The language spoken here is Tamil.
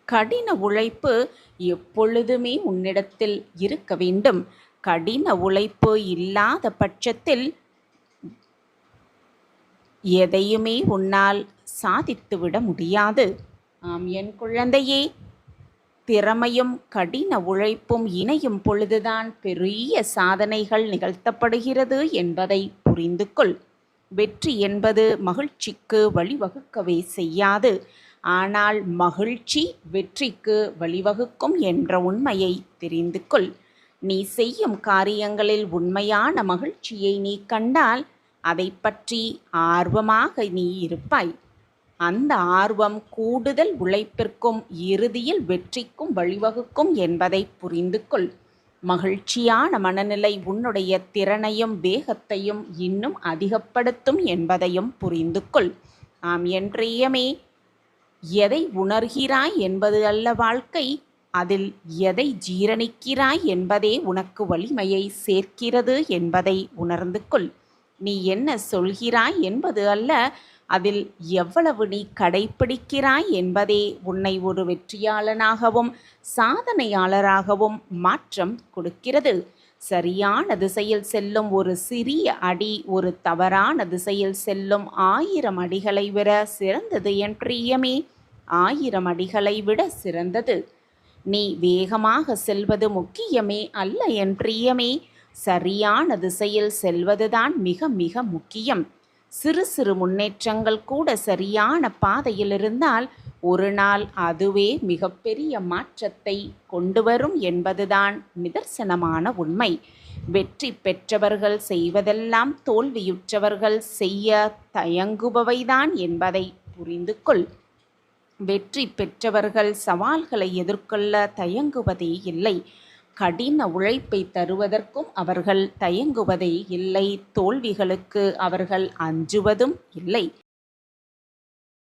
கடின உழைப்பு எப்பொழுதுமே உன்னிடத்தில் இருக்க வேண்டும். கடின உழைப்பு இல்லாத பட்சத்தில் எதையுமே உன்னால் சாதித்துவிட முடியாது. ஆம் என் குழந்தையே, திறமையும் கடின உழைப்பும் இணையும் பொழுதுதான் பெரிய சாதனைகள் நிகழ்த்தப்படுகிறது என்பதை புரிந்து கொள். வெற்றி என்பது மகிழ்ச்சிக்கு வழிவகுக்கவே செய்யாது. ஆனால் மகிழ்ச்சி வெற்றிக்கு வழிவகுக்கும் என்ற உண்மையை தெரிந்து கொள். நீ செய்யும் காரியங்களில் உண்மையான மகிழ்ச்சியை நீ கண்டால் அதை பற்றி ஆர்வமாக நீ இருப்பாய். அந்த ஆர்வம் கூடுதல் உழைப்பிற்கும் இறுதியில் வெற்றிக்கும் வழிவகுக்கும் என்பதை புரிந்து கொள். மகிழ்ச்சியான மனநிலை உன்னுடைய திறனையும் வேகத்தையும் இன்னும் அதிகப்படுத்தும் என்பதையும் புரிந்து கொள். ஆம் என் பிரியமே, எதை உணர்கிறாய் என்பது அல்ல வாழ்க்கை, அதில் எதை ஜீரணிக்கிறாய் என்பதே உனக்கு வலிமையை சேர்க்கிறது என்பதை உணர்ந்து கொள். நீ என்ன சொல்கிறாய் என்பது அல்ல, அதில் எவ்வளவு நீ கடைப்பிடிக்கிறாய் என்பதே உன்னை ஒரு வெற்றியாளனாகவும் சாதனையாளராகவும் மாற்றம் கொடுக்கிறது. சரியான திசையில் செல்லும் ஒரு சிறிய அடி ஒரு தவறான திசையில் செல்லும் 1000 அடிகளை விட சிறந்தது என் பிரியமே. 1000 அடிகளை விட சிறந்தது. நீ வேகமாக செல்வது முக்கியமே அல்ல என் பிரியமே. சரியான திசையில் செல்வதுதான் மிக மிக முக்கியம். சிறு சிறு முன்னேற்றங்கள் கூட சரியான பாதையில் இருந்தால் ஒரு நாள் அதுவே மிகப்பெரிய மாற்றத்தை கொண்டு வரும் என்பதுதான் நிதர்சனமான உண்மை. வெற்றி பெற்றவர்கள் செய்வதெல்லாம் தோல்வியுற்றவர்கள் செய்ய தயங்குபவைதான் என்பதை புரிந்து கொள். வெற்றி பெற்றவர்கள் சவால்களை எதிர்கொள்ள தயங்குவதே இல்லை. கடின உழைப்பை தருவதற்கும் அவர்கள் தயங்குவதே இல்லை. தோல்விகளுக்கு அவர்கள் அஞ்சுவதும் இல்லை.